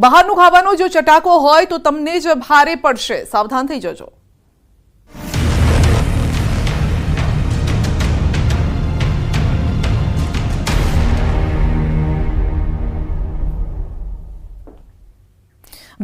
બહારનું ખાવાનો જો ચટાકો હોય તો તમને જ ભારે પડશે, સાવધાન થઈ જજો।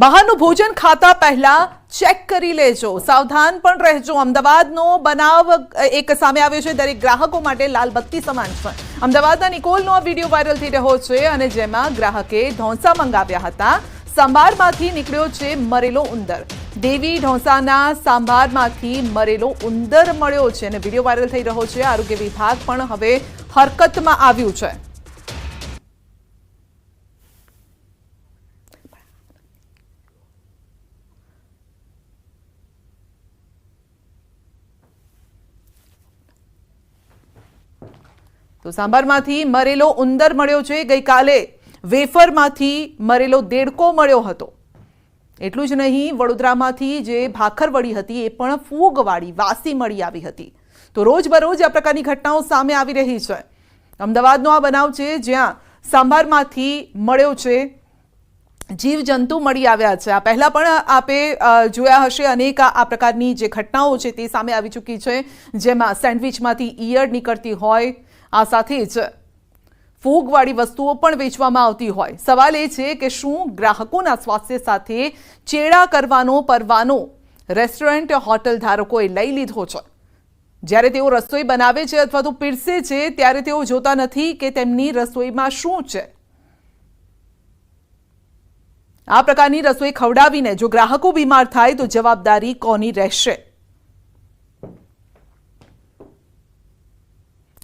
બહારનું ભોજન ખાતા પહેલા ચેક કરી લેજો, સાવધાન પણ રહેજો। અમદાવાદનો બનાવ એક સામે આવ્યો છે, દરેક ગ્રાહકો માટે લાલ બત્તી સમાન છે। અમદાવાદના નિકોલનો આ વિડીયો વાયરલ થઈ રહ્યો છે અને જેમાં ગ્રાહકે ઢોંસા મંગાવ્યા હતા। સાંભારમાંથી નીકળ્યો છે મરેલો ઉંદર। દેવી ઢોંસાના સાંભારમાંથી મરેલો ઉંદર મળ્યો છે અને વિડીયો વાયરલ થઈ રહ્યો છે। આરોગ્ય વિભાગ પણ હવે હરકતમાં આવ્યું છે। તો સાંભારમાંથી મરેલો ઉંદર મળ્યો છે। ગઈકાલે વેફરમાંથી મરેલો દેડકો મળ્યો હતો। એટલું જ નહીં, વડોદરામાંથી જે ભાખરવડી હતી એ પણ ફૂગવાળી વાસી મળી આવી હતી। તો રોજબરોજ આ પ્રકારની ઘટનાઓ સામે આવી રહી છે। અમદાવાદનો આ બનાવ છે જ્યાં સાંભારમાંથી મળ્યો છે જીવજંતુ મળી આવ્યા છે। આ પહેલા પણ આપે જોયા હશે અનેક આ પ્રકારની જે ઘટનાઓ છે તે સામે આવી ચૂકી છે, જેમાં સેન્ડવિચમાંથી ઈયળ નીકળતી હોય, આ સાથે જ ફૂગવાળી વસ્તુઓ પણ વેચવામાં આવતી હોય। સવાલ એ છે કે શું ગ્રાહકોના સ્વાસ્થ્ય સાથે ચેડા કરવાનો પરવાનો રેસ્ટોરન્ટ હોટલ ધારકોએ લઈ લીધો છે? જ્યારે તેઓ રસોઈ બનાવે છે અથવા તો પીરસે છે ત્યારે તેઓ જોતા નથી કે તેમની રસોઈમાં શું છે। આ પ્રકારની રસોઈ ખવડાવીને જો ગ્રાહકો બીમાર થાય તો જવાબદારી કોની રહેશે?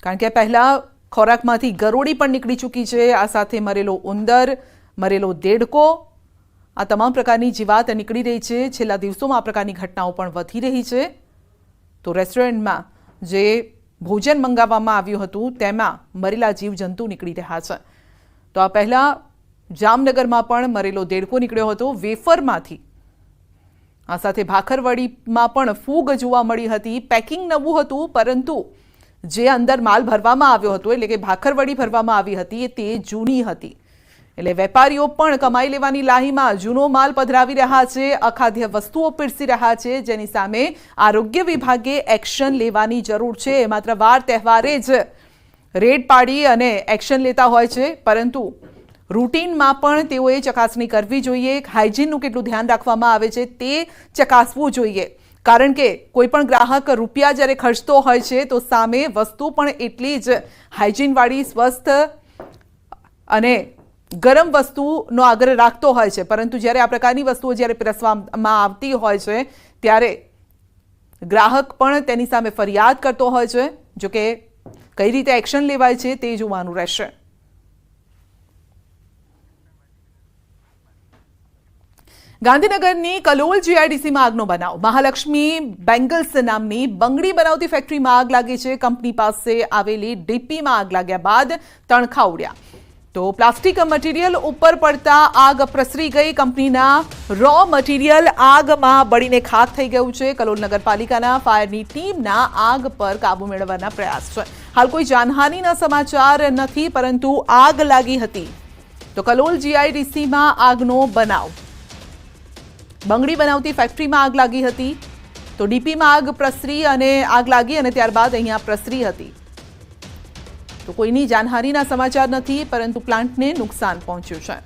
કારણ કે પહેલા ખોરાકમાંથી ગરોળી પણ નીકળી ચૂકી છે, આ સાથે મરેલો ઉંદર, મરેલો દેડકો, આ તમામ પ્રકારની જીવાત નીકળી રહી છે। છેલ્લા દિવસોમાં આ પ્રકારની ઘટનાઓ પણ વધી રહી છે। તો રેસ્ટોરન્ટમાં જે ભોજન મંગાવવામાં આવ્યું હતું તેમાં મરેલા જીવજંતુ નીકળી રહ્યા છે। તો આ પહેલા જામનગરમાં પણ મરેલો દેડકો નીકળ્યો હતો વેફરમાંથી। આ સાથે ભાખરવડીમાં પણ ફૂગ જોવા મળી હતી। પેકિંગ નવું હતું, પરંતુ જે અંદર માલ ભરવામાં આવ્યો હતો એટલે કે ભાખરવડી ભરવામાં આવી હતી તે જૂની હતી। એટલે વેપારીઓ પણ કમાઈ લેવાની લાહીમાં જૂનો માલ પધરાવી રહ્યા છે, અખાદ્ય વસ્તુઓ પીરસી રહ્યા છે, જેની સામે આરોગ્ય વિભાગે એક્શન લેવાની જરૂર છે। માત્ર વાર તહેવારે જ રેડ પાડી અને એક્શન લેતા હોય છે, પરંતુ રૂટીનમાં પણ તેઓએ ચકાસણી કરવી જોઈએ। હાઇજીનનું કેટલું ધ્યાન રાખવામાં આવે છે તે ચકાસવું જોઈએ, કારણ કે કોઈ પણ ગ્રાહક રૂપિયા જ્યારે ખર્ચતો હોય છે તો સામે વસ્તુ પણ એટલી જ હાઇજીનવાળી, સ્વસ્થ અને ગરમ વસ્તુનો આગ્રહ રાખતો હોય છે। પરંતુ જ્યારે આ પ્રકારની વસ્તુઓ જ્યારે પીરસવામાં આવતી હોય છે ત્યારે ગ્રાહક પણ તેની સામે ફરિયાદ કરતો હોય છે। જો કે કઈ રીતે એક્શન લેવાય છે તે જોવાનું રહેશે। ગાંધીનગરની કલોલ જીઆઈડીસીમાં આગનો બનાવ। મહાલક્ષ્મી બેંગલ્સ નામની બંગડી બનાવતી ફેક્ટરીમાં આગ લાગી છે। કંપની પાસે આવેલી ડીપીમાં આગ લાગ્યા બાદ તણખા ઉડ્યા। તો પ્લાસ્ટિક મટીરિયલ ઉપર પડતા આગ પ્રસરી ગઈ। કંપનીના રો મટીરિયલ આગમાં બળીને ખાખ થઈ ગયું છે। કલોલ નગરપાલિકાના ફાયરની ટીમના આગ પર કાબુ મેળવવાના પ્રયાસ છે। હાલ કોઈ જાનહાનિના સમાચાર નથી, પરંતુ આગ લાગી હતી। તો કલોલ જીઆઈડીસીમાં આગનો બનાવ। બંગડી બનાવતી ફેક્ટરીમાં આગ લાગી હતી। તો ડીપીમાં આગ પ્રસરી અને આગ લાગી અને ત્યારબાદ અહીંયા પ્રસરી હતી। તો કોઈની જાનહાનિના સમાચાર નથી, પરંતુ પ્લાન્ટને નુકસાન પહોંચ્યું છે।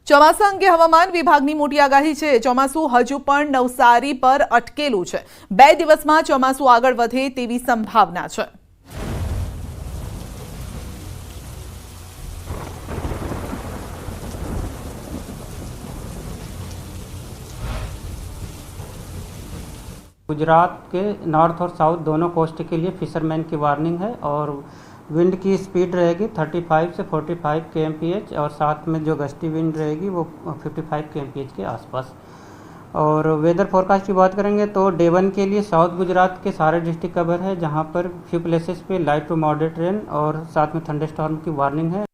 ચોમાસા અંગે હવામાન વિભાગની મોટી આગાહી છે। ચોમાસું હજુ પણ નવસારી પર અટકેલું છે। 2 દિવસમાં ચોમાસું આગળ વધે તેવી સંભાવના છે। गुजरात के नॉर्थ और साउथ दोनों कोस्ट के लिए फिशरमैन की वार्निंग है और विंड की स्पीड रहेगी 35 से 45 kmph और साथ में जो गस्टी विंड रहेगी वो 55 kmph के आसपास। और वेदर फोरकास्ट की बात करेंगे तो डे 1 के लिए साउथ गुजरात के सारे डिस्ट्रिक्ट कवर है, जहां पर फ्यू प्लेसेस पे लाइट टू मॉडरेट रेन और साथ में थंडरस्टॉर्म की वार्निंग है।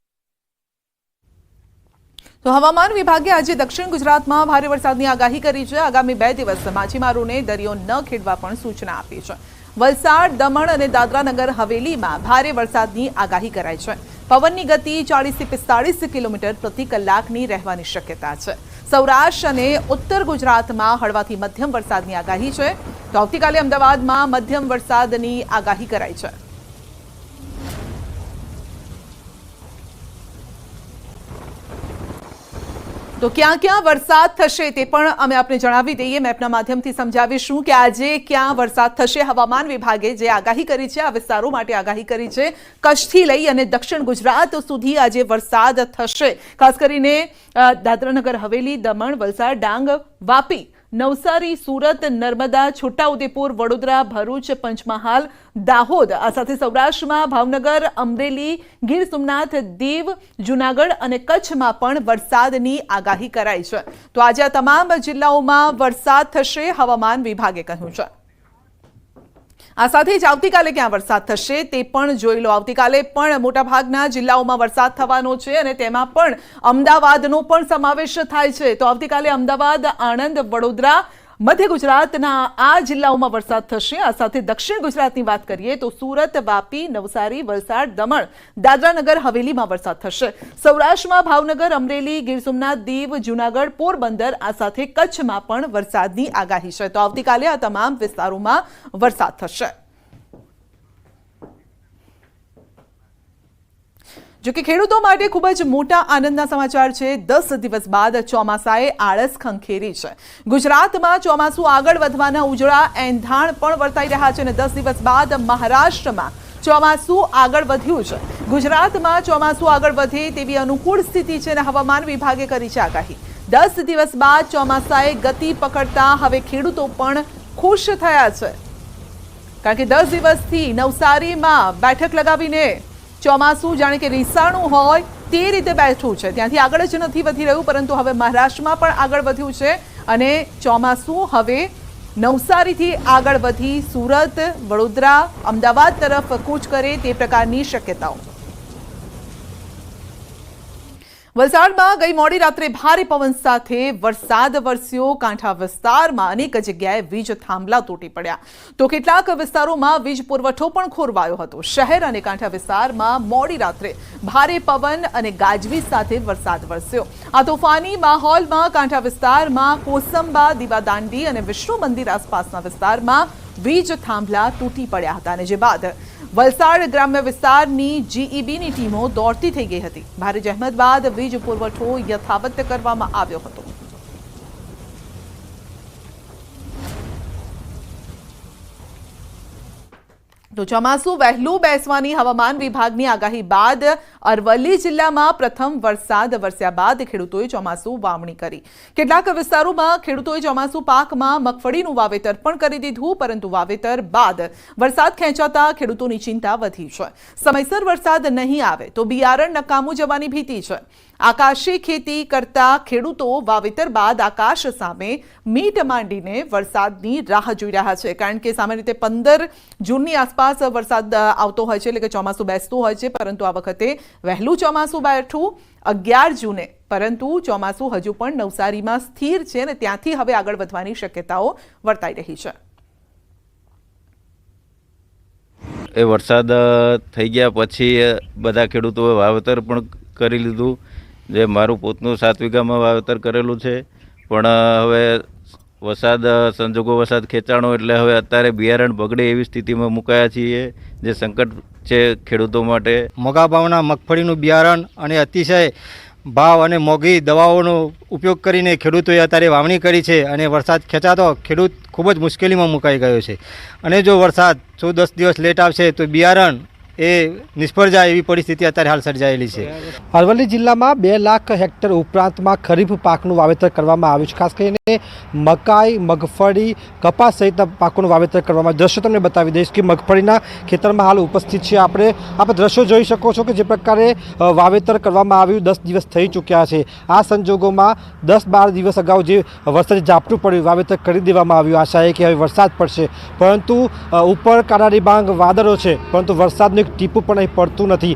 તો હવામાન વિભાગે આજે દક્ષિણ ગુજરાતમાં ભારે વરસાદની આગાહી કરી છે। આગામી 2 દિવસ માછીમારોને દરિયો ન ખેડવા પણ સૂચના આપી છે। વલસાડ, દમણ અને દાદરાનગર હવેલીમાં ભારે વરસાદની આગાહી કરાઈ છે. પવનની ગતિ 40 થી 45 કિલોમીટર પ્રતિ કલાકની રહેવાની શક્યતા છે. સૌરાષ્ટ્ર અને ઉત્તર ગુજરાતમાં હળવાથી મધ્યમ વરસાદની આગાહી છે. તો આવતીકાલે અમદાવાદમાં મધ્યમ વરસાદની આગાહી કરાઈ છે. તો ક્યાં ક્યાં વરસાદ થશે તે પણ અમે આપને જણાવી દઈએ. મેપના માધ્યમથી સમજાવીશું કે આજે ક્યાં વરસાદ થશે. હવામાન વિભાગે જે આગાહી કરી છે આ વિસ્તારો માટે આગાહી કરી છે. કચ્છથી લઈ અને દક્ષિણ ગુજરાત સુધી આજે વરસાદ થશે. ખાસ કરીને દાદરાનગર હવેલી, દમણ, વલસાડ, ડાંગ, વાપી, નવસારી, સુરત, નર્મદા, છોટાઉદેપુર, વડોદરા, ભરૂચ, પંચમહાલ, દાહોદ, આ સાથે સૌરાષ્ટ્રમાં ભાવનગર, અમરેલી, ગીર સોમનાથ, દીવ, જૂનાગઢ અને કચ્છમાં પણ વરસાદની આગાહી કરાઈ છે. તો આજે આ તમામ જિલ્લાઓમાં વરસાદ થશે, હવામાન વિભાગે કહ્યું છે. આ સાથે જ આવતીકાલે ક્યાં વરસાદ થશે તે પણ જોઈ લો. આવતીકાલે પણ મોટાભાગના જિલ્લાઓમાં વરસાદ થવાનો છે અને તેમાં પણ અમદાવાદનો પણ સમાવેશ થાય છે. તો આવતીકાલે અમદાવાદ, આણંદ, વડોદરા, મધ્ય ગુજરાતના આ જિલ્લાઓમાં વરસાદ થશે. આ સાથે દક્ષિણ ગુજરાતની વાત કરીએ તો સુરત, વાપી, નવસારી, વલસાડ, દમણ, દાદરાનગર હવેલીમાં વરસાદ થશે. સૌરાષ્ટ્રમાં ભાવનગર, અમરેલી, ગીર સોમનાથ, દીવ, જૂનાગઢ, પોરબંદર, આ સાથે કચ્છમાં પણ વરસાદની આગાહી છે. તો આવતીકાલે આ તમામ વિસ્તારોમાં વરસાદ થશે. જો કે ખેડૂતો માટે ખૂબ જ મોટા આનંદના સમાચાર છે. 10 દિવસ બાદ ચોમાસાએ આળસ ખંખેરી છે. ગુજરાતમાં ચોમાસું આગળ વધવાના ઉજળા એંધાણ પણ વર્તાઈ રહ્યા છે અને 10 દિવસ બાદ મહારાષ્ટ્રમાં ચોમાસું આગળ વધ્યું છે. ગુજરાતમાં ચોમાસું આગળ વધે તેવી અનુકૂળ સ્થિતિ છે અને હવામાન વિભાગે કરી છે આગાહી. 10 દિવસ બાદ ચોમાસાએ ગતિ પકડતા હવે ખેડૂતો પણ ખુશ થયા છે. કારણ કે 10 દિવસથી નવસારીમાં બેઠક લગાવીને ચોમાસું જાણે કે રીસાણું હોય તે રીતે બેઠું છે. ત્યાંથી આગળ જ નથી વધી રહ્યું, પરંતુ હવે મહારાષ્ટ્રમાં પણ આગળ વધ્યું છે અને ચોમાસું હવે નવસારીથી આગળ વધી સુરત, વડોદરા, અમદાવાદ તરફ કૂચ કરે તે પ્રકારની શક્યતાઓ. વલસાડમાં ગઈ મોડી રાત્રે ભારે પવન સાથે વરસાદ વરસ્યો. કાંઠા વિસ્તારમાં અનેક જગ્યાએ વીજ થાંભલા તૂટી પડ્યા તો કેટલાક વિસ્તારોમાં વીજ પુરવઠો પણ ખોરવાયો હતો. શહેર અને કાંઠા વિસ્તારમાં મોડી રાત્રે ભારે પવન અને ગાજવીજ સાથે વરસાદ વરસ્યો. આ તોફાની માહોલમાં કાંઠા વિસ્તારમાં કોસંબા, દીવાદાંડી અને વિષ્ણુ મંદિર આસપાસના વિસ્તારમાં વીજ થાંભલા તૂટી પડ્યા હતા અને જે બાદ વલસાડ ગ્રામ્ય વિસ્તારની જીઈબીની ટીમો દોડતી થઈ ગઈ હતી. ભારે જહેમત બાદ વીજ પુરવઠો યથાવત કરવામાં આવ્યો હતો. તો ચોમાસું વહેલું બેસવાની હવામાન વિભાગની આગાહી બાદ અરવલ્લી જિલ્લામાં પ્રથમ વરસાદ વરસ્યા બાદ ખેડૂતોએ ચોમાસું વાવણી કરી. કેટલાક વિસ્તારોમાં ખેડૂતોએ ચોમાસું પાકમાં મગફળીનું વાવેતર પણ કરી દીધું, પરંતુ વાવેતર બાદ વરસાદ ખેંચાતા ખેડૂતોની ચિંતા વધી છે. સમયસર વરસાદ નહીં આવે તો બિયારણ નકામું જવાની ભીતિ છે. આકાશી ખેતી કરતા ખેડૂતો વાવેતર બાદ આકાશ સામે મીટ માંડીને વરસાદની રાહ જોઈ રહ્યા છે. કારણ કે સામાન્ય રીતે 15 જૂનની આસપાસ વરસાદ આવતો હોય છે, એટલે કે ચોમાસું બેસતું હોય છે, પરંતુ આ વખતે વહેલું ચોમાસું બેઠું 11 જૂને. પરંતુ ચોમાસું હજુ પણ નવસારીમાં સ્થિર છે અને ત્યાંથી હવે આગળ વધવાની શક્યતાઓ વર્તાઈ રહી છે. એ વરસાદ થઈ ગયા પછી બધા ખેડૂતોએ વાવેતર પણ કરી લીધું. જે મારું પોતનું 7 વીઘામાં વાવેતર કરેલું છે, પણ હવે વરસાદ સંજોગો વરસાદ ખેંચાણો એટલે હવે અત્યારે બિયારણ બગડે એવી સ્થિતિમાં મુકાયા છીએ, જે સંકટ છે ખેડૂતો માટે. મોંઘા ભાવના મગફળીનું બિયારણ અને અતિશય ભાવ અને મોંઘી દવાઓનો ઉપયોગ કરીને ખેડૂતોએ અત્યારે વાવણી કરી છે અને વરસાદ ખેંચાતો ખેડૂત ખૂબ જ મુશ્કેલીમાં મુકાઈ ગયો છે. અને જો વરસાદ 10 દિવસ લેટ આવશે તો બિયારણ એ નિષ્ફળ જાય એવી પરિસ્થિતિ અત્યારે હાલ સર્જાયેલી છે. અરવલ્લી જિલ્લામાં 2 લાખ હેક્ટર ઉપરાંતમાં ખરીફ પાકનું વાવેતર કરવામાં આવ્યું છે. ખાસ કરીને મકાઈ, મગફળી, કપાસ સહિતના પાકોનું વાવેતર કરવામાં આવ્યું. દ્રશ્યો તમને બતાવી દઈશ કે મગફળીના ખેતરમાં હાલ ઉપસ્થિત છે આપણે દ્રશ્યો જોઈ શકો છો કે જે પ્રકારે વાવેતર કરવામાં આવ્યું 10 દિવસ થઈ ચૂક્યા છે. આ સંજોગોમાં 10-12 દિવસ અગાઉ જે વરસાદ ઝાપટું પડ્યું વાવેતર કરી દેવામાં આવ્યું. આશા એ કે હવે વરસાદ પડશે, પરંતુ ઉપર કાળા ડિબાંગ વાદળો છે, પરંતુ વરસાદનું એક એક ટીપું પણ અહીં પડતું નથી.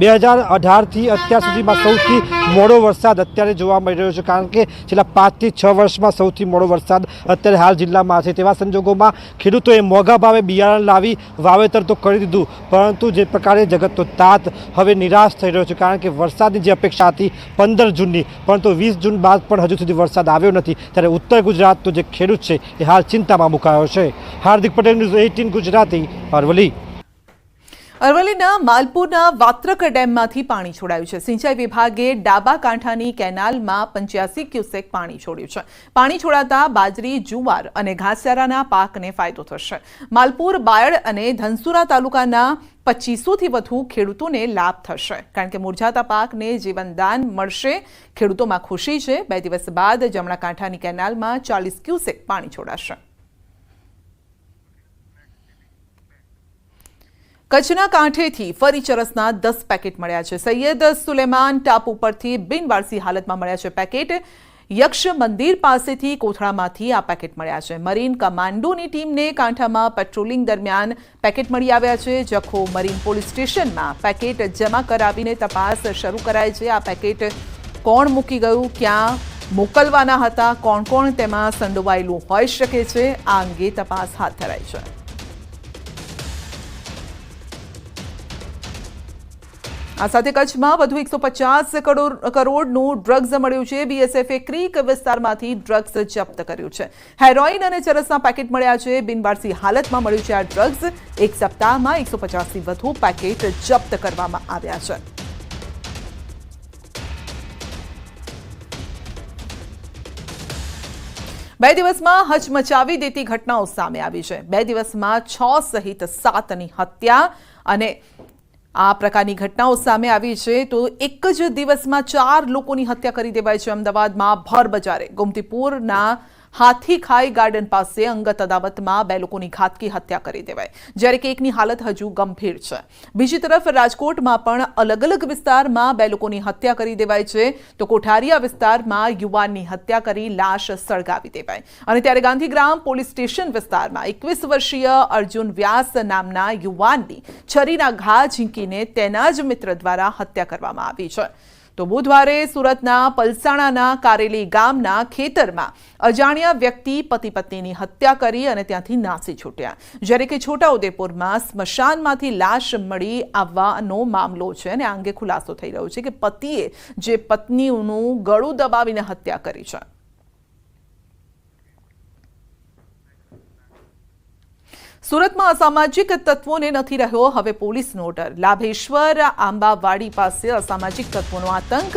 2018થી અત્યાર સુધીમાં સૌથી મોડો વરસાદ અત્યારે જોવા મળી રહ્યો છે, કારણ કે છેલ્લા 5 થી 6 વર્ષમાં સૌથી મોડો વરસાદ અત્યારે હાલ જિલ્લામાં છે. તેવા સંજોગોમાં ખેડૂતોએ મોંઘા ભાવે બિયારણ લાવી વાવેતર તો કરી દીધું, પરંતુ જે પ્રકારે જગતનો તાત હવે નિરાશ થઈ રહ્યો છે, કારણ કે વરસાદની જે અપેક્ષા હતી 15 જૂનની, પરંતુ 20 જૂન બાદ પણ હજુ સુધી વરસાદ આવ્યો નથી. ત્યારે ઉત્તર ગુજરાતનો જે ખેડૂત છે એ હાલ ચિંતામાં મુકાયો છે. હાર્દિક પટેલ, ન્યૂઝ 18 ગુજરાતી, અરવલ્લી. અરવલ્લીના માલપુરના વાત્રક ડેમમાંથી પાણી છોડાયું છે. સિંચાઈ વિભાગે ડાબા કાંઠાની કેનાલમાં 85 ક્યુસેક પાણી છોડ્યું છે. પાણી છોડાતા બાજરી, જુવાર અને ઘાસચારાના પાકને ફાયદો થશે. માલપુર, બાયડ અને ધનસુરા તાલુકાના 2500થી વધુ ખેડૂતોને લાભ થશે, કારણ કે મુરઝાતા પાકને જીવનદાન મળશે. ખેડૂતોમાં ખુશી છે. 2 દિવસ બાદ જમણા કાંઠાની કેનાલમાં 40 ક્યુસેક પાણી છોડાશે. કચ્છના કાંઠેથી ફરી ચરસના 10 પેકેટ મળ્યા છે. સૈયદ સુલેમાન ટાપુ પરથી બિનવારસી હાલતમાં મળ્યા છે પેકેટ. યક્ષ મંદિર પાસેથી કોથળામાંથી આ પેકેટ મળ્યા છે. મરીન કમાન્ડોની ટીમને કાંઠામાં પેટ્રોલિંગ દરમિયાન પેકેટ મળી આવ્યા છે. જખો મરીન પોલીસ સ્ટેશનમાં પેકેટ જમા કરાવીને તપાસ શરૂ કરાઈ છે. આ પેકેટ કોણ મૂકી ગયું, ક્યાં મોકલવાના હતા, કોણ કોણ તેમાં સંડોવાયેલું હોઈ શકે છે, આ અંગે તપાસ હાથ ધરાઈ છે. આ સાથે કચ્છમાં વધુ 150 કરોડનું ડ્રગ્સ મળ્યું છે. બીએસએફે ક્રીક વિસ્તારમાંથી ડ્રગ્સ જપ્ત કર્યું છે. હેરોઇન અને ચરસના પેકેટ મળ્યા છે. બિનવારસી હાલતમાં મળ્યું છે આ ડ્રગ્સ. એક સપ્તાહમાં 150થી વધુ પેકેટ જપ્ત કરવામાં આવ્યા છે. બે દિવસમાં હચમચાવી દેતી ઘટનાઓ સામે આવી છે. 2 દિવસમાં 6 સહિત 7ની હત્યા અને આ પ્રકારની ઘટનાઓ સામે આવી છે. તો એક જ દિવસમાં 4 લોકોની હત્યા કરી દેવાય છે. અમદાવાદમાં ભર બજારે ગોમતીપુરના હાથીખાઈ ગાર્ડન પાસે અંગત અદાવતમાં 2 લોકોની ઘાતકી હત્યા કરી દેવાય, જ્યારે કે એકની હાલત હજુ ગંભીર છે. બીજી તરફ રાજકોટમાં પણ અલગ અલગ વિસ્તારમાં 2 લોકોની હત્યા કરી દેવાય છે. તો કોઠારિયા વિસ્તારમાં યુવાનની હત્યા કરી લાશ સળગાવી દેવાય. અને ત્યારે ગાંધીગ્રામ પોલીસ સ્ટેશન વિસ્તારમાં 21 વર્ષીય અર્જુન વ્યાસ નામના યુવાનની છરીના ઘા ઝીંકીને તેના જ મિત્ર દ્વારા હત્યા કરવામાં આવી છે. તો બુધવારે સુરતના પલસાણાના કારેલી ગામના ખેતરમાં અજાણ્યા વ્યક્તિ પતિ પત્નીની હત્યા કરી અને ત્યાંથી નાસી છૂટ્યા, જ્યારે કે છોટાઉદેપુરમાં સ્મશાનમાંથી લાશ મળી આવવાનો મામલો છે. અને આ અંગે ખુલાસો થઈ રહ્યો છે કે પતિએ જે પત્નીનું ગળું દબાવીને હત્યા કરી છે. સુરતમાં અસામાજિક તત્વોને નથી રહ્યો હવે પોલીસનો ડર. લાભેશ્વર આંબાવાડી પાસે અસામાજિક તત્વોનો આતંક.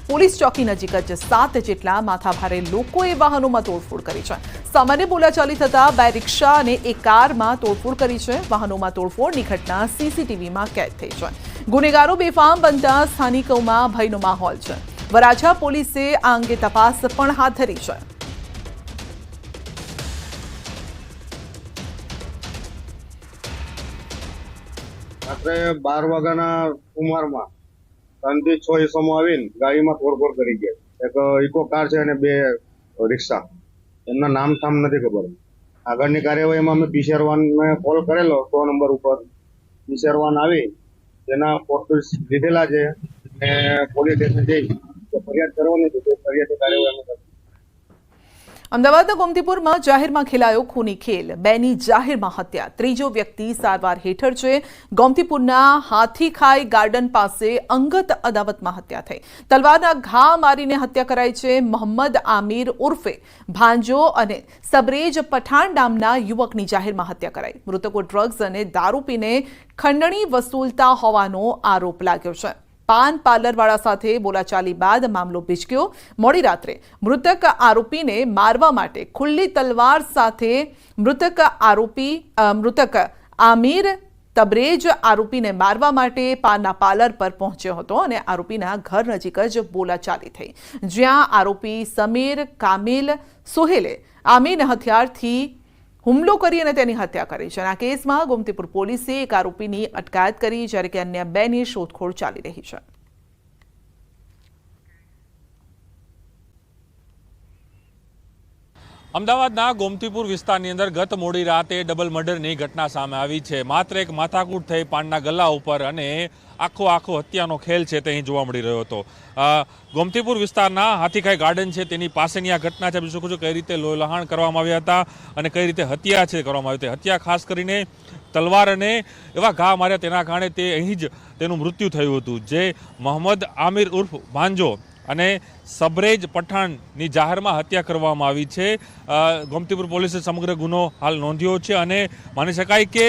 પોલીસ ચોકી નજીક જ 7 જેટલા માથાભારે લોકોએ વાહનોમાં તોડફોડ કરી છે. સામાન્ય બોલાચાલી થતા 2 રિક્ષા અને 1 કારમાં તોડફોડ કરી છે. વાહનોમાં તોડફોડની ઘટના સીસીટીવીમાં કેદ થઈ છે. ગુનેગારો બેફામ બનતા સ્થાનિકોમાં ભયનો માહોલ છે. વરાછા પોલીસે આ અંગે તપાસ પણ હાથ ધરી છે. રાત્રે 12 વાગ્યાના સુમારમાં 3 થી 6 ઇસમો આવીને ગાડીમાં તોડફોડ કરી ગયા. એક ઇકો કાર છે અને 2 રિક્ષા. એમના નામ ઠામ નથી ખબર. આગળની કાર્યવાહીમાં અમે પીશેરવાનને કોલ કરેલો 100 નંબર ઉપર. પીશેરવાન આવી તેના ફોટોસ લીધેલા છે અને પોલીસ સ્ટેશન જઈ ફરિયાદ કરવાની હતી. તે ફરિયાદની કાર્યવાહી અમે અમદાવાદના ગોમતીપુરમાં જાહેરમાં ખેલાયો ખૂની ખેલ. 2ની જાહેરમાં હત્યા. ત્રીજો વ્યક્તિ સારવાર હેઠળ છે. ગોમતીપુરના હાથીખાઈ ગાર્ડન પાસે અંગત અદાવતમાં હત્યા થઈ. તલવારના ઘા મારીને હત્યા કરાઈ છે. મોહમ્મદ આમિર ઉર્ફે ભાંજો અને સબરેજ પઠાણ નામના યુવકની જાહેરમાં હત્યા કરાઈ. મૃતકો ડ્રગ્સ અને દારૂ પીને ખંડણી વસૂલતા હોવાનો આરોપ લાગ્યો છે. પાન પાર્લરવાળા સાથે બોલાચાલી બાદ મામલો ભીચક્યો. મોડી રાત્રે મૃતક આરોપીને મારવા માટે ખુલ્લી તલવાર સાથે મૃતક આમિર તબરેજ આરોપીને મારવા માટે પાનના પાર્લર પર પહોંચ્યો હતો અને આરોપીના ઘર નજીક જ બોલાચાલી થઈ, જ્યાં આરોપી સમીર કામિલ સોહેલે આમિરને હથિયારથી હુમલો કરી અને તેની હત્યા કરી છે. આ કેસમાં ગોમતીપુર પોલીસે એક આરોપીની અટકાયત કરી, જ્યારે કે અન્ય 2ની શોધખોળ ચાલી રહી છે. અમદાવાદના ગોમતીપુર વિસ્તારની અંદર ગત મોડી રાતે ડબલ મર્ડરની ઘટના સામે આવી છે. માત્ર એક માથાકૂટ થઈ પાનના ગલ્લા ઉપર અને આખો હત્યાનો ખેલ છે તે અહીં જોવા મળી રહ્યો હતો. ગોમતીપુર વિસ્તારના હાથીખાઈ ગાર્ડન છે તેની પાસેની આ ઘટના છે. આપી શકું છું કઈ રીતે લોહલહાણ કરવામાં આવ્યા હતા અને કઈ રીતે હત્યા છે કરવામાં આવી હતી. હત્યા ખાસ કરીને તલવાર અને એવા ઘા માર્યા તેના કારણે તે અહીં જ તેનું મૃત્યુ થયું હતું. જે મોહમ્મદ આમિર ઉર્ફ ભાંજો અને સબરેજ પઠાણની જાહેરમાં હત્યા કરવામાં આવી છે. ગોમતીપુર પોલીસે સમગ્ર ગુનો હાલ નોંધ્યો છે અને માની શકાય કે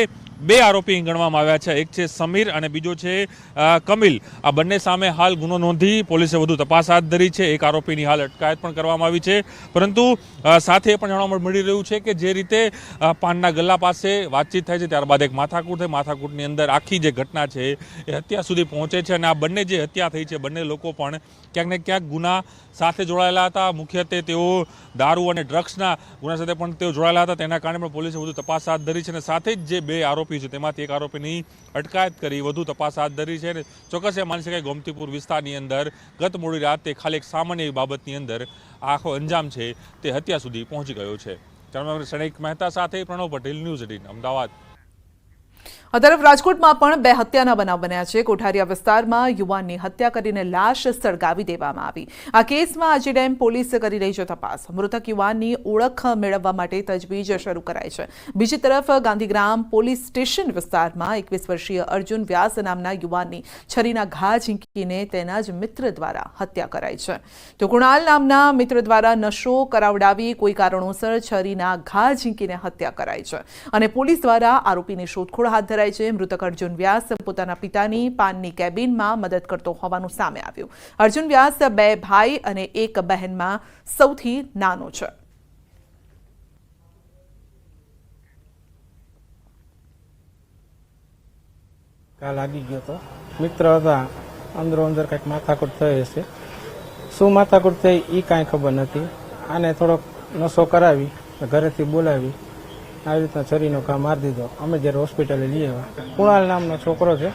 બે આરોપી ગણવામાં આવ્યા છે. એક છે સમીર અને બીજો છે કમિલ. આ બંને સામે હાલ ગુનો નોંધી પોલીસે વધુ તપાસ હાથ ધરી છે. એક આરોપીની હાલ અટકાયત પણ કરવામાં આવી છે. પરંતુ સાથે એ પણ જાણવા મળી રહ્યું છે કે જે રીતે પાનના ગલ્લા પાસે વાતચીત થાય છે ત્યારબાદ એક માથાકૂટ થાય. માથાકૂટની અંદર આખી જે ઘટના છે એ હત્યા સુધી પહોંચે છે અને આ બંને જે હત્યા થઈ છે બંને લોકો પણ ક્યાંક ને ક્યાંક ગુના સાથે જોડાયેલા હતા. મુખ્યત્વે તેઓ દારૂ અને ડ્રગ્સના ગુના સાથે પણ તેઓ જોડાયેલા હતા. તેના કારણે પણ પોલીસે વધુ તપાસ હાથ ધરી છે અને સાથે જ જે બે આરોપી છે તેમાંથી એક આરોપીની અટકાયત કરી વધુ તપાસ હાથ ધરી છે. અને ચોક્કસ એ માની શકાય ગોમતીપુર વિસ્તારની અંદર ગત મોડી રાતે ખાલી એક સામાન્ય એવી બાબતની અંદર આખો અંજામ છે તે હત્યા સુધી પહોંચી ગયો છે. શણિક મહેતા સાથે પ્રણવ પટેલ, ન્યૂઝ 18 અમદાવાદ. આ તરફ રાજકોટમાં પણ બે હત્યાના બનાવ બન્યા છે. કોઠારિયા વિસ્તારમાં યુવાનની હત્યા કરીને લાશ સળગાવી દેવામાં આવી. આ કેસમાં આજી ડેમ પોલીસ કરી રહી છે તપાસ. મૃતક યુવાનની ઓળખ મેળવવા માટે તજવીજ શરૂ કરાઈ છે. બીજી તરફ ગાંધીગ્રામ પોલીસ સ્ટેશન વિસ્તારમાં 21 વર્ષીય અર્જુન વ્યાસ નામના યુવાનની છરીના ઘા ઝીંકીને તેના જ મિત્ર દ્વારા હત્યા કરાઈ છે. તો કુણાલ નામના મિત્ર દ્વારા નશો કરાવડાવી કોઈ કારણોસર છરીના ઘા ઝીંકીને હત્યા કરાઈ છે અને પોલીસ દ્વારા આરોપીની શોધખોળ હાથ ધરાઈ છે. મૃતક અર્જુન વ્યાસ પોતાના પિતાની પાનની કેબિનમાં મદદ કરતો હોવાનું સામે આવ્યું. અર્જુન વ્યાસ બે ભાઈ અને એક બહેનમાં સૌથી નાનો છે. લાગી ગયો તો મિત્ર હતા, અંદરો અંદર કંઈક માથાકૂટ થઈ હશે. શું માથાકૂટ થઈ એ કાંઈ ખબર નથી. આને થોડોક નશો કરાવી ઘરેથી બોલાવી આવી રીતના છરીનો ઘા મારી દીધો. અમે જ્યારે હોસ્પિટલે લઈ આવ્યા. કુણાલ નામનો છોકરો છે,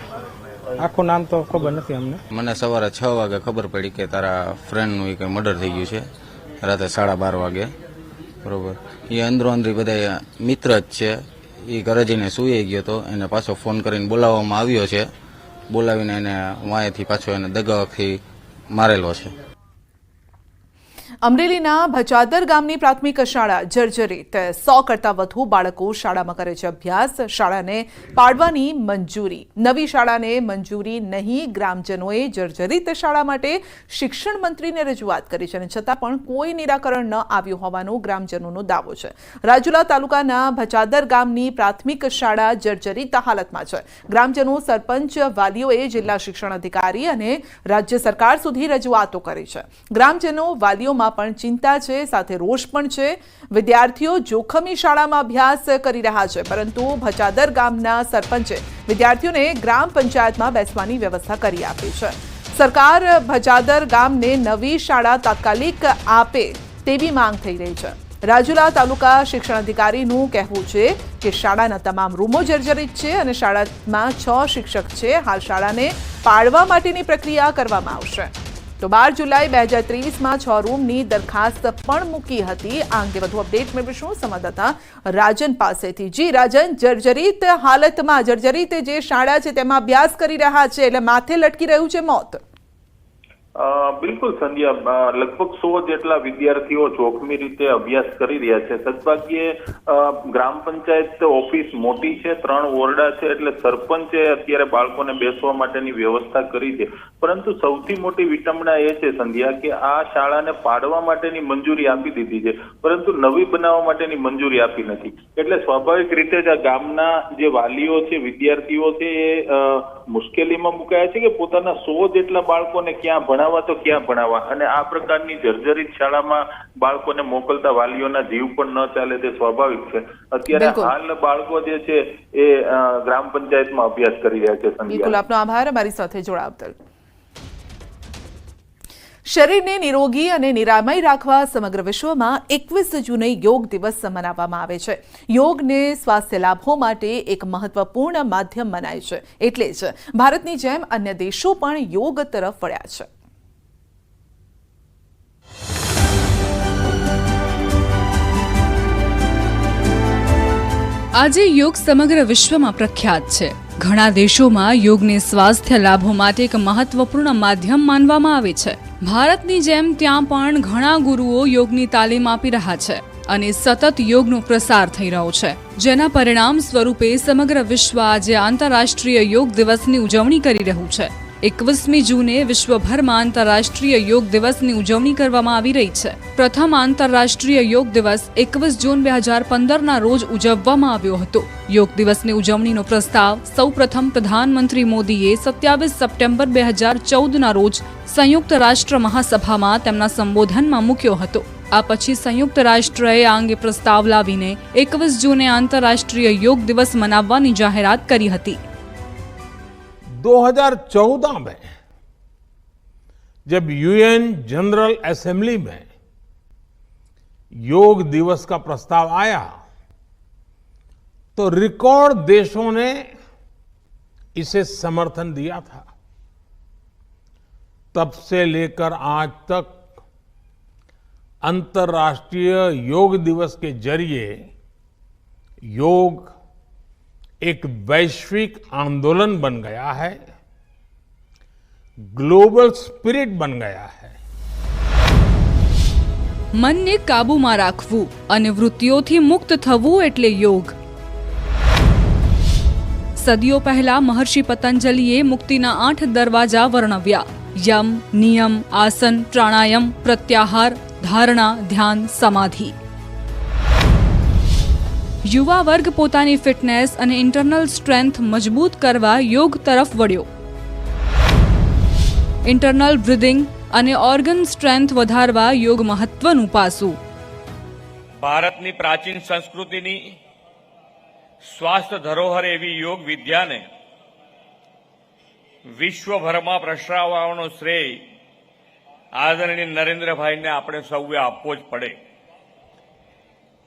આખું નામ તો ખબર નથી અમને. મને સવારે 6 વાગે ખબર પડી કે તારા ફ્રેન્ડનું કંઈ મર્ડર થઈ ગયું છે રાતે 12:30 વાગે. બરોબર, એ અંદરો અંદરી બધા મિત્ર જ છે. એ ઘરે જઈને સૂઈ ગયો હતો. એને પાછો ફોન કરીને બોલાવવામાં આવ્યો છે. બોલાવીને એને વાંયથી પાછો એને દગાથી મારેલો છે. અમરેલીના ભચાદર ગામની પ્રાથમિક શાળા જર્જરિત. 100 કરતાં વધુ બાળકો શાળામાં કરે છે અભ્યાસ. શાળાને પાડવાની મંજૂરી. નવી શાળાને મંજૂરી નહીં. ગ્રામજનોએ જર્જરિત શાળા માટે શિક્ષણ મંત્રીને રજૂઆત કરી છે અને છતાં પણ કોઈ નિરાકરણ ન આવ્યું હોવાનો ગ્રામજનોનો દાવો છે. રાજુલા તાલુકાના ભચાદર ગામની પ્રાથમિક શાળા જર્જરિત હાલતમાં છે. ગ્રામજનો, સરપંચ, વાલીઓએ જિલ્લા શિક્ષણ અધિકારી અને રાજ્ય સરકાર સુધી રજૂઆતો કરી છે. ગ્રામજનો, વાલીઓમાં પણ ચિંતા છે, સાથે રોષ પણ છે. વિદ્યાર્થીઓ જોખમી શાળામાં અભ્યાસ કરી રહ્યા છે, પરંતુ ભચાદર ગામના સરપંચે વિદ્યાર્થીઓને ગ્રામ પંચાયતમાં બેસવાની વ્યવસ્થા કરી આપી છે. સરકાર ભચાદર ગામને નવી શાળા તાત્કાલિક આપે તેવી માંગ થઈ રહી છે. રાજુલા તાલુકા શિક્ષણ અધિકારીનું કહેવું છે કે શાળાના તમામ રૂમો જર્જરિત છે અને શાળામાં 6 શિક્ષક છે. હાલ શાળાને પાડવા માટેની પ્રક્રિયા કરવામાં આવશે. તો 12 જુલાઈ 2023માં 6 રૂમની દરખાસ્ત પણ મૂકી હતી. આ અંગે વધુ અપડેટ મેળવીશું સંવાદદાતા રાજન પાસેથી. જી રાજન, જર્જરિત હાલતમાં જર્જરિત જે શાળા છે તેમાં અભ્યાસ કરી રહ્યા છે એટલે માથે લટકી રહ્યું છે મોત. બિલકુલ સંધ્યા, લગભગ 100 જેટલા વિદ્યાર્થીઓ જોખમી રીતે અભ્યાસ કરી રહ્યા છે. સદભાગ્યે ગ્રામ પંચાયત ઓફિસ મોટી છે, 3 ઓરડા છે, એટલે સરપંચે અત્યારે બાળકોને બેસવા માટેની વ્યવસ્થા કરી છે. પરંતુ સૌથી મોટી વિટંબણા એ છે સંધ્યા કે આ શાળાને પાડવા માટેની મંજૂરી આપી દીધી છે, પરંતુ નવી બનાવવા માટેની મંજૂરી આપી નથી. એટલે સ્વાભાવિક રીતે જ આ ગામના જે વાલીઓ છે, વિદ્યાર્થીઓ છે, એ મુશ્કેલીમાં મુકાયા છે કે પોતાના 100 જેટલા બાળકોને ક્યાં ભણાવવા તો ક્યાં ભણાવવા. અને આ પ્રકારની જર્જરિત શાળામાં બાળકોને મોકલતા વાલીઓના જીવ પણ ન ચાલે તે સ્વાભાવિક છે. અત્યારે હાલ બાળકો જે છે એ ગ્રામ પંચાયતમાં અભ્યાસ કરી રહ્યા છે. બિલકુલ, આપનો આભાર અમારી સાથે જોડાવા. શરીરને નિરોગી અને નિરામય રાખવા સમગ્ર વિશ્વમાં 21 જૂને યોગ દિવસ મનાવવામાં આવે છે. યોગને સ્વાસ્થ્ય લાભો માટે એક મહત્વપૂર્ણ માધ્યમ મનાય છે. એટલે જ ભારતની જેમ અન્ય દેશો પણ યોગ તરફ વળ્યા છે. આજે યોગ સમગ્ર વિશ્વમાં પ્રખ્યાત છે. ઘણા દેશોમાં યોગને સ્વાસ્થ્ય લાભો માટે એક મહત્વપૂર્ણ માધ્યમ માનવામાં આવે છે. ભારતની જેમ ત્યાં પણ ઘણા ગુરુઓ યોગની તાલીમ આપી રહ્યા છે અને સતત યોગનો પ્રસાર થઈ રહ્યો છે, જેના પરિણામ સ્વરૂપે સમગ્ર વિશ્વ આજે આંતરરાષ્ટ્રીય યોગ દિવસની ઉજવણી કરી રહ્યું છે. 21મી જૂને વિશ્વભરમાં આંતરરાષ્ટ્રીય યોગ દિવસની ઉજવણી કરવામાં આવી રહી છે. પ્રથમ આંતરરાષ્ટ્રીય યોગ દિવસ 21 જૂન 2015ના રોજ ઉજવવામાં આવ્યો હતો. યોગ દિવસની ઉજવણીનો પ્રસ્તાવ સૌપ્રથમ પ્રધાનમંત્રી મોદીએ 27 સપ્ટેમ્બર 2014ના રોજ સંયુક્ત રાષ્ટ્ર મહાસભામાં તેમના સંબોધનમાં મૂક્યો હતો. આ પછી સંયુક્ત રાષ્ટ્રએ આ અંગે પ્રસ્તાવ લાવીને 21 જૂને આંતરરાષ્ટ્રીય યોગ દિવસ મનાવવાની જાહેરાત કરી હતી. 2014 में जब यूएन जनरल असेंबली में योग दिवस का प्रस्ताव आया तो रिकॉर्ड देशों ने इसे समर्थन दिया था. तब से लेकर आज तक अंतर्राष्ट्रीय योग दिवस के जरिए योग एक वैश्विक आंदोलन बन गया है, ग्लोबल स्पिरिट बन गया है. મનને કાબૂમાં રાખવું અને વૃત્તિઓથી મુક્ત થવું એટલે યોગ. સદીઓ પહેલા મહર્ષિ પતંજલિએ મુક્તિના 8 દરવાજા વર્ણવ્યા: યમ, નિયમ, આસન, પ્રાણાયામ, પ્રત્યાહાર, ધારણા, ધ્યાન, સમાધિ. યુવા વર્ગ પોતાની ફિટનેસ અને ઇન્ટરનલ સ્ટ્રેન્થ મજબૂત કરવા યોગ તરફ વળ્યો. ઇન્ટરનલ બ્રીથિંગ અને ઓર્ગન સ્ટ્રેન્થ વધારવા યોગ મહત્વનું પાસું. ભારતની પ્રાચીન સંસ્કૃતિની સ્વાસ્થ્ય ધરોહર એવી યોગ વિદ્યાને વિશ્વભરમાં પ્રસરાવવાનો શ્રેય આદરણીય નરેન્દ્રભાઈને આપણે સૌએ આપવો જ પડે.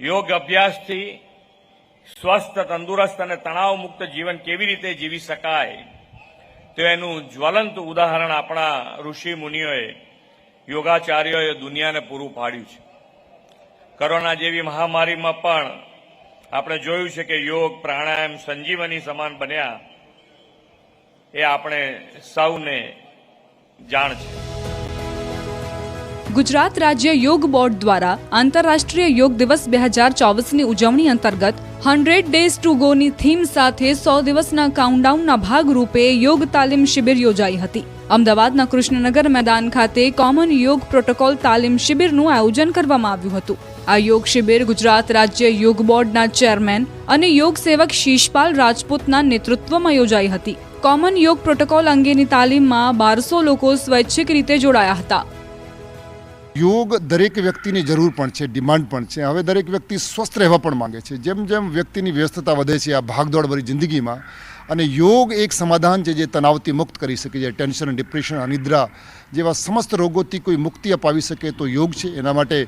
યોગ અભ્યાસથી સ્વસ્થ, તંદુરસ્ત અને તણાવ મુક્ત જીવન કેવી રીતે જીવી શકાય તો એનું જ્વલંત ઉદાહરણ આપણા ઋષિ મુનિઓએ, યોગાચાર્યોએ દુનિયાને પૂરું પાડ્યું છે. કોરોના જેવી મહામારીમાં પણ આપણે જોયું છે કે યોગ, પ્રાણાયામ સંજીવની સમાન બન્યા, એ આપણે સૌને જાણ છે. ગુજરાત રાજ્ય યોગ બોર્ડ દ્વારા આંતરરાષ્ટ્રીય યોગ દિવસ 2024ની ઉજવણી અંતર્ગત 100 ડેઝ ટુ ગોની થીમ સાથે 100 દિવસના કાઉન્ટડાઉનના ભાગરૂપે યોગ તાલીમ શિબિર યોજાઈ હતી. અમદાવાદના કૃષ્ણનગર મેદાન ખાતે કોમન યોગ પ્રોટોકોલ તાલીમ શિબિરનું આયોજન કરવામાં આવ્યું હતું. આ યોગ શિબિર ગુજરાત રાજ્ય યોગ બોર્ડના ચેરમેન અને યોગ સેવક શીશપાલ રાજપૂતના નેતૃત્વમાં યોજાઈ હતી. કોમન યોગ પ્રોટોકોલ અંગેની તાલીમમાં 1200 લોકો સ્વૈચ્છિક રીતે જોડાયા હતા. યોગ દરેક વ્યક્તિની જરૂર પણ છે, ડિમાન્ડ પણ છે. હવે દરેક વ્યક્તિ સ્વસ્થ રહેવા પણ માંગે છે. જેમ જેમ વ્યક્તિની વ્યસ્તતા વધે છે આ ભાગદોડભરી જિંદગીમાં, અને યોગ એક સમાધાન છે જે તણાવથી મુક્ત કરી શકે છે. ટેન્શન, ડિપ્રેશન, અનિદ્રા જેવા સમસ્ત રોગોથી કોઈ મુક્તિ અપાવી શકે તો યોગ છે. એના માટે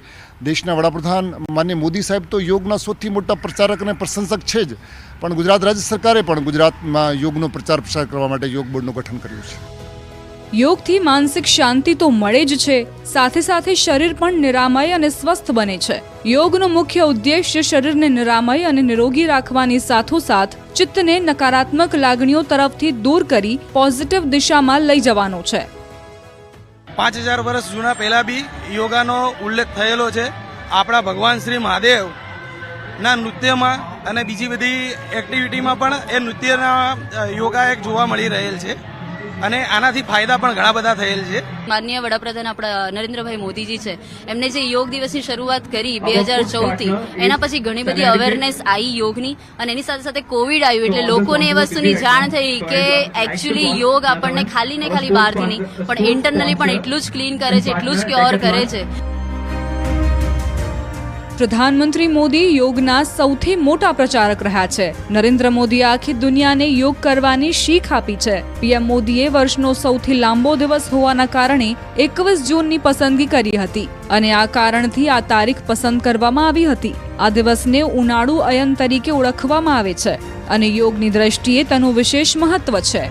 દેશના વડાપ્રધાન માનનીય મોદી સાહેબ તો યોગના સૌથી મોટા પ્રચારક અને પ્રશંસક છે જ, પણ ગુજરાત રાજ્ય સરકારે પણ ગુજરાતમાં યોગનો પ્રચાર પ્રસાર કરવા માટે યોગ બોર્ડનું ગઠન કર્યું છે. યોગથી માનસિક શાંતિ તો મળે જ છે, સાથે સાથે શરીર પણ નિરામય અને સ્વસ્થ બને છે. યોગનો મુખ્ય ઉદ્દેશ્ય શરીરને નિરામય અને નિરોગી રાખવાની સાથોસાથ ચિત્તને નકારાત્મક લાગણીઓ તરફથી દૂર કરી પોઝિટિવ દિશામાં લઈ જવાનો છે. 5000 વર્ષ જૂના પહેલા બી યોગાનો ઉલ્લેખ થયેલો છે. આપણા ભગવાન શ્રી મહાદેવના નૃત્યમાં અને બીજી બધી એક્ટિવિટીમાં પણ એ નૃત્યના યોગા એક જોવા મળી રહેલ છે અને આનાથી ફાયદા પણ ઘણા બધા થયેલ છે. માનનીય વડાપ્રધાન આપણા નરેન્દ્રભાઈ મોદીજી છે, એમને જે યોગ દિવસની શરૂઆત કરી 2014થી, એના પછી ઘણી બધી અવેરનેસ આવી યોગની, અને એની સાથે સાથે કોવિડ આવ્યું એટલે લોકોને એ વસ્તુની જાણ થઈ કે એકચ્યુઅલી યોગ આપણને ખાલી ને ખાલી બહારથી નહીં પણ ઇન્ટરનલી પણ એટલું જ ક્લીન કરે છે, એટલું જ ક્યોર કરે છે. પ્રધાનમંત્રી મોદી યોગના સૌથી મોટા પ્રચારક રહ્યા છે. નરેન્દ્ર મોદીએ આખી દુનિયાને યોગ કરવાની શીખ આપી છે. પીએમ મોદીએ વર્ષનો સૌથી લાંબો દિવસ હોવાના કારણે 21 જૂનની પસંદગી કરી હતી અને આ કારણથી આ તારીખ પસંદ કરવામાં આવી હતી. આ દિવસને ઉનાળુ અયન તરીકે ઓળખવામાં આવે છે અને યોગની દ્રષ્ટિએ તેનું વિશેષ મહત્વ છે.